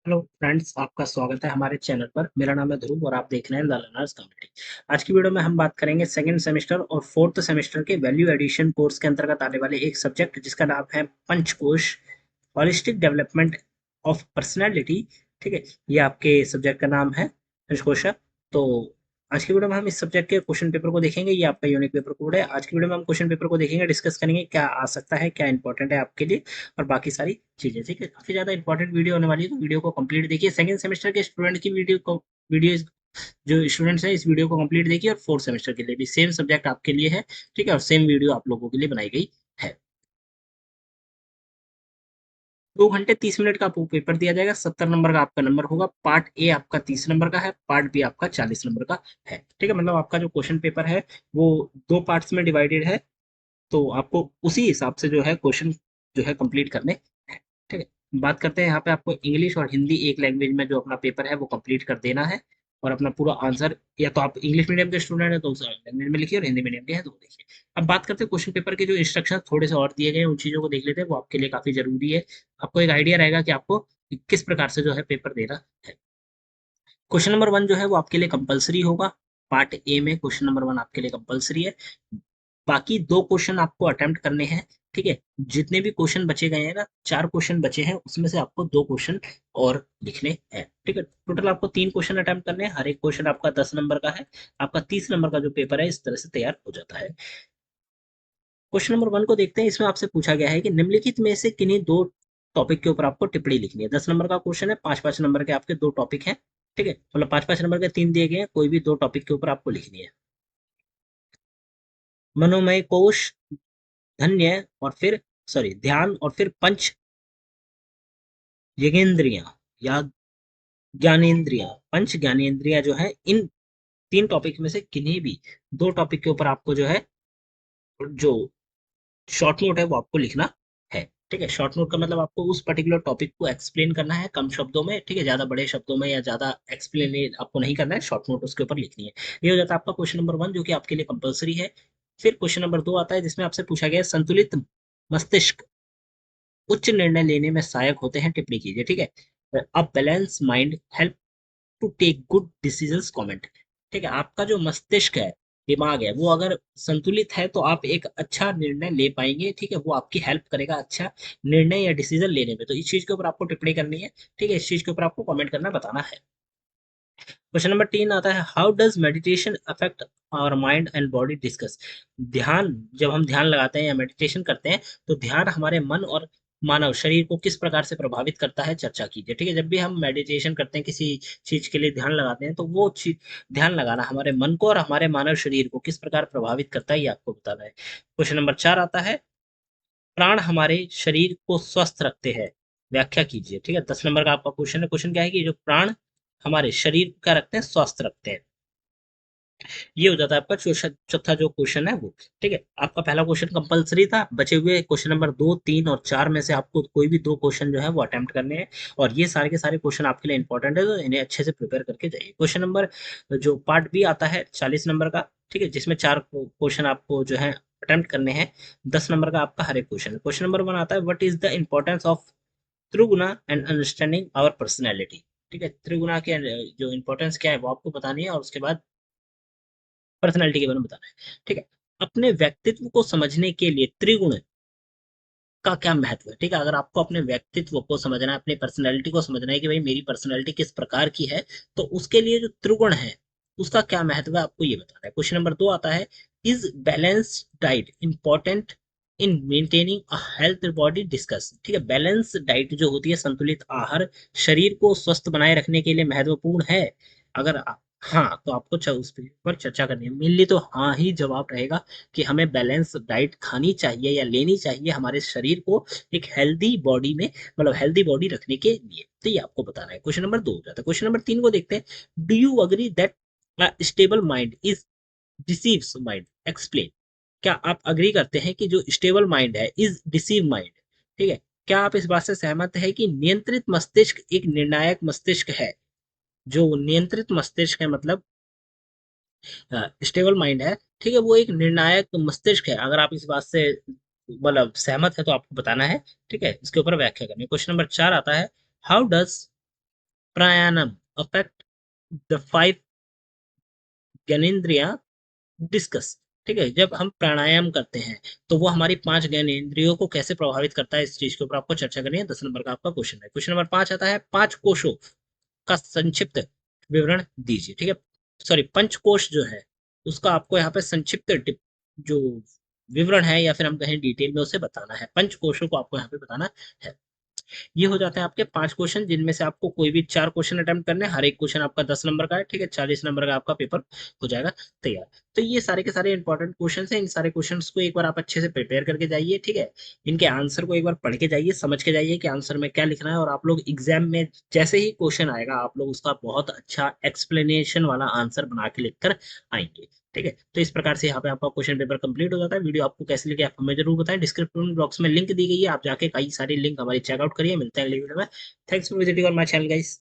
Hello friends, आपका स्वागत है हमारे चैनल पर। मेरा नाम है ध्रुव और आप देख रहे हैं द लर्नर्स कम्युनिटी। आज की वीडियो में हम बात करेंगे सेकंड सेमेस्टर और फोर्थ सेमेस्टर के वैल्यू एडिशन कोर्स के अंतर्गत आने वाले एक सब्जेक्ट जिसका नाम है पंचकोश, हॉलिस्टिक डेवलपमेंट ऑफ पर्सनैलिटी। ठीक है, ये आपके सब्जेक्ट का नाम है पंचकोश। तो आज की वीडियो में हम इस सब्जेक्ट के क्वेश्चन पेपर को देखेंगे। ये आपका यूनिक पेपर कोड है। आज की वीडियो में हम क्वेश्चन पेपर को देखेंगे, डिस्कस करेंगे क्या आ सकता है, क्या इंपॉर्टेंट है आपके लिए और बाकी सारी चीजें। ठीक है, काफी ज्यादा इंपॉर्टेंट वीडियो होने वाली है, तो वीडियो को कंप्लीट देखिए। सेकंड सेमेस्टर के स्टूडेंट की वीडियो जो स्टूडेंट्स हैं इस वीडियो को कंप्लीट देखिए, और फोर्थ सेमेस्टर के लिए भी सेम सब्जेक्ट आपके लिए है। ठीक है, और सेम वीडियो आप लोगों के लिए बनाई गई है। 2 घंटे 30 मिनट का आपको पेपर दिया जाएगा। 70 नंबर का आपका नंबर होगा। पार्ट ए आपका 30 नंबर का है, पार्ट बी आपका 40 नंबर का है। ठीक है, मतलब आपका जो क्वेश्चन पेपर है वो दो पार्ट्स में डिवाइडेड है। तो आपको उसी हिसाब से जो है क्वेश्चन जो है कंप्लीट करने हैं। ठीक है, बात करते हैं यहाँ पे आपको इंग्लिश और हिंदी एक लैंग्वेज में जो अपना पेपर है वो कंप्लीट कर देना है। और अपना पूरा आंसर, या तो आप इंग्लिश मीडियम के स्टूडेंट हैं तो उस लैंग्वेज में लिखिए, और हिंदी मीडियम के हैं तो वो लिखिए। अब बात करते हैं क्वेश्चन पेपर के जो इंस्ट्रक्शन थोड़े से और दिए गए हैं, उन चीजों को देख लेते हैं, वो आपके लिए काफी जरूरी है। आपको एक आइडिया रहेगा कि आपको किस प्रकार से जो है पेपर देना है। क्वेश्चन नंबर 1 जो है वो आपके लिए कंपलसरी होगा। पार्ट ए में क्वेश्चन नंबर 1 आपके लिए कंपलसरी है। बाकी 2 क्वेश्चन आपको अटेम्प्ट करने हैं। ठीक है, जितने भी क्वेश्चन बचे गए हैं ना, 4 क्वेश्चन बचे हैं, उसमें से आपको 2 क्वेश्चन और लिखने हैं। ठीक है, टोटल आपको 3 क्वेश्चन अटेम्प्ट करने हैं। हर एक क्वेश्चन आपका 10 नंबर का है। आपका 30 नंबर का जो पेपर है इस तरह से तैयार हो जाता है। क्वेश्चन नंबर 1 को देखते हैं। इसमें आपसे पूछा गया है कि निम्नलिखित में से किन्हीं 2 टॉपिक के ऊपर आपको टिप्पणी लिखनी है। 10 नंबर का क्वेश्चन है, 5-5 नंबर के आपके 2 टॉपिक हैं। ठीक है, मतलब 5-5 नंबर के 3 दिए गए हैं, कोई भी 2 टॉपिक के ऊपर आपको लिखनी है। मनोमय कोश, धन्य, और फिर सॉरी ध्यान, और फिर पंच यज्ञेंद्रियां या ज्ञानेंद्रियां। पंच ज्ञानेंद्रियां जो है, इन 3 टॉपिक में से किन्हीं भी 2 टॉपिक के ऊपर आपको जो है जो शॉर्ट नोट है वो आपको लिखना है। ठीक है, शॉर्ट नोट का मतलब आपको उस पर्टिकुलर टॉपिक को एक्सप्लेन करना है कम शब्दों में। ठीक है, ज्यादा बड़े शब्दों में या ज्यादा एक्सप्लेन आपको नहीं करना है, शॉर्ट नोट उसके ऊपर लिखनी है। ये हो जाता है आपका क्वेश्चन नंबर 1 जो कि आपके लिए कंपलसरी है। फिर क्वेश्चन नंबर 2 आता है जिसमें आपसे पूछा गया है, संतुलित मस्तिष्क उच्च निर्णय लेने में सहायक होते हैं, टिप्पणी कीजिए। ठीक है, a balance mind help to take good decisions, comment. ठीक है, आपका जो मस्तिष्क है, दिमाग है, वो अगर संतुलित है तो आप एक अच्छा निर्णय ले पाएंगे। ठीक है, वो आपकी हेल्प करेगा अच्छा निर्णय या डिसीजन लेने में। तो इस चीज के ऊपर आपको टिप्पणी करनी है। ठीक है, इस चीज के ऊपर आपको कमेंट करना, बताना है। क्वेश्चन नंबर 3 आता है, how does meditation affect our mind and body, discuss. ध्यान, जब हम ध्यान लगाते हैं या मेडिटेशन करते हैं तो ध्यान हमारे मन और मानव शरीर को किस प्रकार से प्रभावित करता है, चर्चा कीजिए। ठीक है, जब भी हम मेडिटेशन करते हैं, किसी चीज के लिए ध्यान लगाते हैं, तो वो चीज, ध्यान लगाना हमारे मन को और हमारे मानव शरीर को किस प्रकार प्रभावित करता है, ये आपको बताना है। क्वेश्चन नंबर 4 आता है, प्राण हमारे शरीर को स्वस्थ रखते हैं, व्याख्या कीजिए। ठीक है, 10 नंबर का आपका क्वेश्चन है। क्वेश्चन क्या है कि जो प्राण हमारे शरीर को क्या रखते हैं, स्वस्थ रखते हैं। ये हो जाता है आपका चौथा जो क्वेश्चन है वो। ठीक है, आपका पहला क्वेश्चन कंपलसरी था। बचे हुए क्वेश्चन नंबर 2, 3 और 4 में से आपको कोई भी 2 क्वेश्चन जो है वो अटेम्प्ट करने हैं। और ये सारे के सारे क्वेश्चन आपके लिए इंपॉर्टेंट है, तो इन्हें अच्छे से प्रिपेयर करके जाइए। क्वेश्चन नंबर जो पार्ट बी आता है 40 नंबर का। ठीक है, जिसमें 4 क्वेश्चन आपको जो है अटेम्प्ट करने हैं। 10 नंबर का आपका हर एक क्वेश्चन। क्वेश्चन नंबर 1 आता है, what is the importance of triguna and understanding our personality. ठीक है, त्रिगुणा के जो इंपॉर्टेंस क्या है वो आपको बतानी है, और उसके बाद पर्सनैलिटी के बारे में बताना है। ठीक है, अपने व्यक्तित्व को समझने के लिए त्रिगुण का क्या महत्व है। ठीक है, अगर आपको अपने व्यक्तित्व को समझना है, अपनी पर्सनैलिटी को समझना है कि भाई मेरी पर्सनैलिटी किस प्रकार की है, तो उसके लिए जो त्रिगुण है उसका क्या महत्व है, आपको ये बताना है। क्वेश्चन नंबर 2 आता है, is balance diet important in maintaining a health body, discuss. ठीक है, बैलेंस डाइट जो होती है, संतुलित आहार, शरीर को स्वस्थ बनाए रखने के लिए महत्वपूर्ण है। अगर हाँ, तो आपको उस पर चर्चा करनी है। मेनली तो हाँ ही जवाब रहेगा कि हमें बैलेंस डाइट खानी चाहिए या लेनी चाहिए हमारे शरीर को एक हेल्दी बॉडी में, मतलब हेल्दी बॉडी रखने के लिए। तो ये आपको बताना है। क्वेश्चन नंबर 2 हो जाता है। क्वेश्चन नंबर 3 को देखते हैं, do you agree that stable mind is deceives mind, explain. क्या आप अग्री करते हैं कि जो स्टेबल माइंड है इज डिसीव माइंड। ठीक है, क्या आप इस बात से सहमत है कि नियंत्रित मस्तिष्क एक निर्णायक मस्तिष्क है। जो नियंत्रित मस्तिष्क है, मतलब स्टेबल माइंड है, ठीक है, वो एक निर्णायक मस्तिष्क है। अगर आप इस बात से मतलब सहमत है तो आपको बताना है। ठीक है, इसके ऊपर व्याख्या करनी है। क्वेश्चन नंबर 4 आता है, how does pranayama affect the 5 ज्ञानेंद्रिया डिस्कस। ठीक है, जब हम प्राणायाम करते हैं तो वो हमारी 5 ज्ञानेंद्रियों को कैसे प्रभावित करता है, इस चीज के ऊपर आपको चर्चा करनी है। 10 नंबर का आपका क्वेश्चन है। क्वेश्चन नंबर 5 आता है, 5 कोशों का संक्षिप्त विवरण दीजिए। ठीक है, सॉरी, पंचकोश जो है उसका आपको यहाँ पे संक्षिप्त जो विवरण है या फिर हम कहें डिटेल में उसे बताना है। पंचकोशों को आपको यहाँ पे बताना है। ये हो जाते हैं आपके 5 क्वेश्चन, जिनमें से आपको कोई भी 4 क्वेश्चन अटेम्प्ट करने हैं। हर एक क्वेश्चन आपका 10 नंबर का है। ठीक है, 40 नंबर का आपका पेपर हो जाएगा तैयार। तो ये सारे के सारे इंपॉर्टेंट क्वेश्चन हैं। इन सारे क्वेश्चन को एक बार आप अच्छे से प्रिपेयर करके जाइए। ठीक है, इनके आंसर को एक बार पढ़ के जाइए, समझ के जाइए कि आंसर में क्या लिखना है, और आप लोग एग्जाम में जैसे ही क्वेश्चन आएगा आप लोग उसका बहुत अच्छा एक्सप्लेनेशन वाला आंसर बना के लिखकर आएंगे। ठीक है, तो इस प्रकार से यहाँ पे आपका क्वेश्चन पेपर कंप्लीट हो जाता है। वीडियो आपको कैसे लगे आप हमें जरूर बताएं। डिस्क्रिप्शन बॉक्स में लिंक दी गई है, आप जाके कई सारी लिंक हमारी चेकआउट करिए। मिलते हैं अगली वीडियो में। Thanks for visiting on my channel guys.